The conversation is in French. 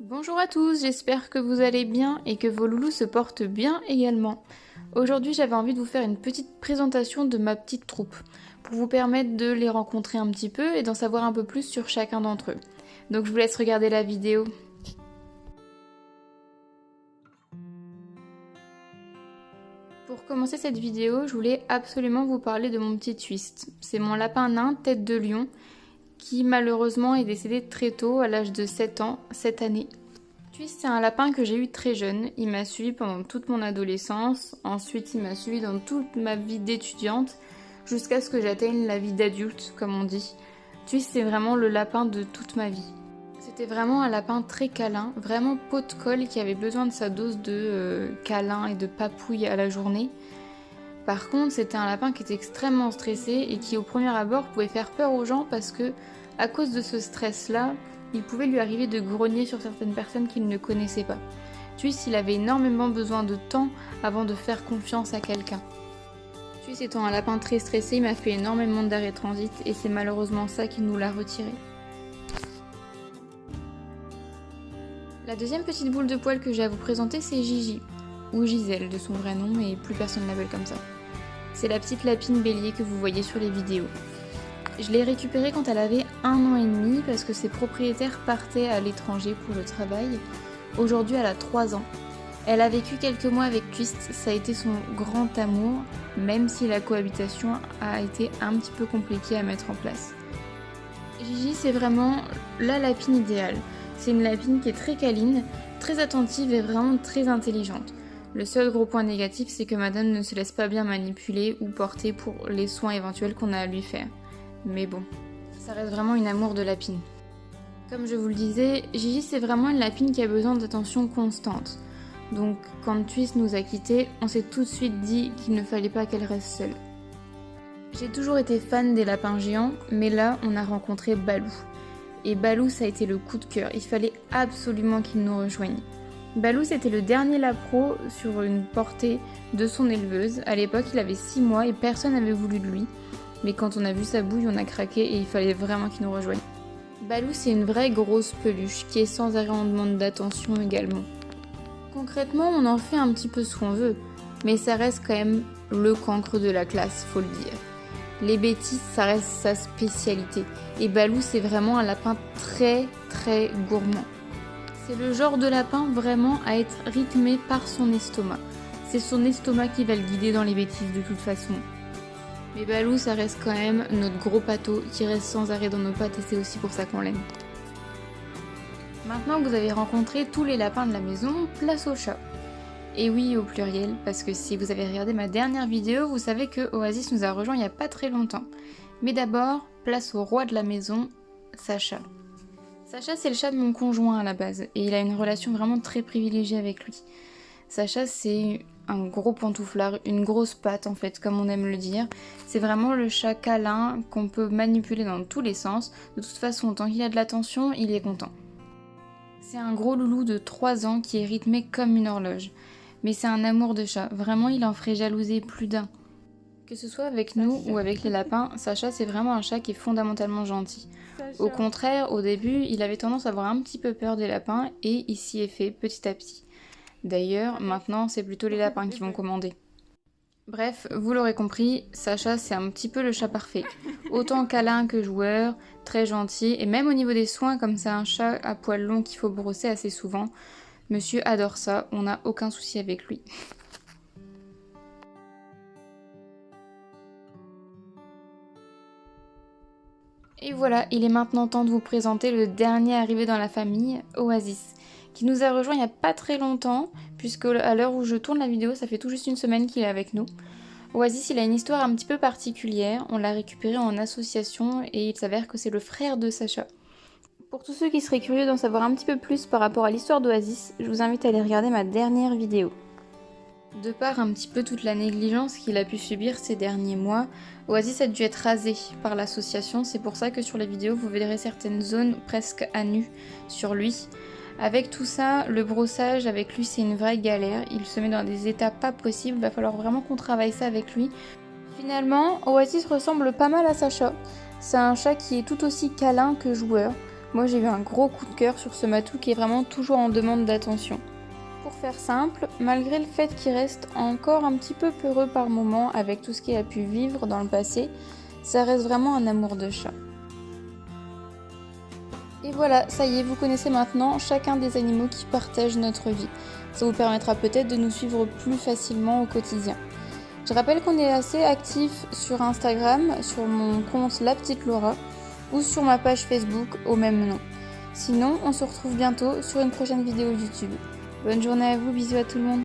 Bonjour à tous, j'espère que vous allez bien et que vos loulous se portent bien également. Aujourd'hui j'avais envie de vous faire une petite présentation de ma petite troupe, pour vous permettre de les rencontrer un petit peu et d'en savoir un peu plus sur chacun d'entre eux. Donc je vous laisse regarder la vidéo. Pour commencer cette vidéo, je voulais absolument vous parler de mon petit Twist. C'est mon lapin nain tête de lion qui malheureusement est décédé très tôt à l'âge de 7 ans cette année. Twist, c'est un lapin que j'ai eu très jeune. Il m'a suivi pendant toute mon adolescence. Ensuite, il m'a suivi dans toute ma vie d'étudiante jusqu'à ce que j'atteigne la vie d'adulte, comme on dit. Twist, c'est vraiment le lapin de toute ma vie. C'était vraiment un lapin très câlin, vraiment pot de colle qui avait besoin de sa dose de câlin et de papouille à la journée. Par contre, c'était un lapin qui était extrêmement stressé et qui, au premier abord, pouvait faire peur aux gens parce que, à cause de ce stress-là, il pouvait lui arriver de grogner sur certaines personnes qu'il ne connaissait pas. Twist, il avait énormément besoin de temps avant de faire confiance à quelqu'un. Twist étant un lapin très stressé, il m'a fait énormément d'arrêts transit et c'est malheureusement ça qui nous l'a retiré. La deuxième petite boule de poil que j'ai à vous présenter, c'est Gigi, ou Gisèle de son vrai nom, mais plus personne ne l'appelle comme ça. C'est la petite lapine bélier que vous voyez sur les vidéos. Je l'ai récupérée quand elle avait 1 an et demi parce que ses propriétaires partaient à l'étranger pour le travail. Aujourd'hui, elle a 3 ans. Elle a vécu quelques mois avec Twist, ça a été son grand amour, même si la cohabitation a été un petit peu compliquée à mettre en place. Gigi, c'est vraiment la lapine idéale. C'est une lapine qui est très câline, très attentive et vraiment très intelligente. Le seul gros point négatif, c'est que madame ne se laisse pas bien manipuler ou porter pour les soins éventuels qu'on a à lui faire. Mais bon, ça reste vraiment une amour de lapine. Comme je vous le disais, Gigi c'est vraiment une lapine qui a besoin d'attention constante. Donc quand Twist nous a quittés, on s'est tout de suite dit qu'il ne fallait pas qu'elle reste seule. J'ai toujours été fan des lapins géants, mais là on a rencontré Balou. Et Balou ça a été le coup de cœur, il fallait absolument qu'il nous rejoigne. Balou c'était le dernier lapro sur une portée de son éleveuse. À l'époque il avait 6 mois et personne n'avait voulu de lui. Mais quand on a vu sa bouille, on a craqué et il fallait vraiment qu'il nous rejoigne. Balou, c'est une vraie grosse peluche qui est sans arrêt en demande d'attention également. Concrètement, on en fait un petit peu ce qu'on veut, mais ça reste quand même le cancre de la classe, faut le dire. Les bêtises, ça reste sa spécialité. Et Balou, c'est vraiment un lapin très très gourmand. C'est le genre de lapin vraiment à être rythmé par son estomac. C'est son estomac qui va le guider dans les bêtises de toute façon. Mais Balou, ça reste quand même notre gros pâteau qui reste sans arrêt dans nos pattes et c'est aussi pour ça qu'on l'aime. Maintenant que vous avez rencontré tous les lapins de la maison, place au chat. Et oui, au pluriel, parce que si vous avez regardé ma dernière vidéo, vous savez que Oasis nous a rejoint il n'y a pas très longtemps. Mais d'abord, place au roi de la maison, Sacha. Sacha, c'est le chat de mon conjoint à la base et il a une relation vraiment très privilégiée avec lui. Sacha, c'est un gros pantouflard, une grosse patte en fait, comme on aime le dire. C'est vraiment le chat câlin qu'on peut manipuler dans tous les sens. De toute façon, tant qu'il a de l'attention, il est content. C'est un gros loulou de 3 ans qui est rythmé comme une horloge. Mais c'est un amour de chat, vraiment il en ferait jalouser plus d'un. Que ce soit avec nous ou avec les lapins, Sacha c'est vraiment un chat qui est fondamentalement gentil. Au contraire, au début, il avait tendance à avoir un petit peu peur des lapins et il s'y est fait petit à petit. D'ailleurs, maintenant, c'est plutôt les lapins qui vont commander. Bref, vous l'aurez compris, Sacha, c'est un petit peu le chat parfait. Autant câlin que joueur, très gentil, et même au niveau des soins, comme c'est un chat à poils longs qu'il faut brosser assez souvent, monsieur adore ça, on n'a aucun souci avec lui. Et voilà, il est maintenant temps de vous présenter le dernier arrivé dans la famille, Oasis, qui nous a rejoint il n'y a pas très longtemps, puisque à l'heure où je tourne la vidéo, ça fait tout juste une semaine qu'il est avec nous. Oasis, il a une histoire un petit peu particulière, on l'a récupéré en association et il s'avère que c'est le frère de Sacha. Pour tous ceux qui seraient curieux d'en savoir un petit peu plus par rapport à l'histoire d'Oasis, je vous invite à aller regarder ma dernière vidéo. De par un petit peu toute la négligence qu'il a pu subir ces derniers mois, Oasis a dû être rasé par l'association, c'est pour ça que sur les vidéos vous verrez certaines zones presque à nu sur lui. Avec tout ça, le brossage avec lui c'est une vraie galère, il se met dans des états pas possibles, va falloir vraiment qu'on travaille ça avec lui. Finalement, Oasis ressemble pas mal à Sacha, c'est un chat qui est tout aussi câlin que joueur. Moi j'ai eu un gros coup de cœur sur ce matou qui est vraiment toujours en demande d'attention. Pour faire simple, malgré le fait qu'il reste encore un petit peu peureux par moment avec tout ce qu'il a pu vivre dans le passé, ça reste vraiment un amour de chat. Et voilà, ça y est, vous connaissez maintenant chacun des animaux qui partagent notre vie. Ça vous permettra peut-être de nous suivre plus facilement au quotidien. Je rappelle qu'on est assez actif sur Instagram, sur mon compte La Petite Laura, ou sur ma page Facebook au même nom. Sinon, on se retrouve bientôt sur une prochaine vidéo YouTube. Bonne journée à vous, bisous à tout le monde.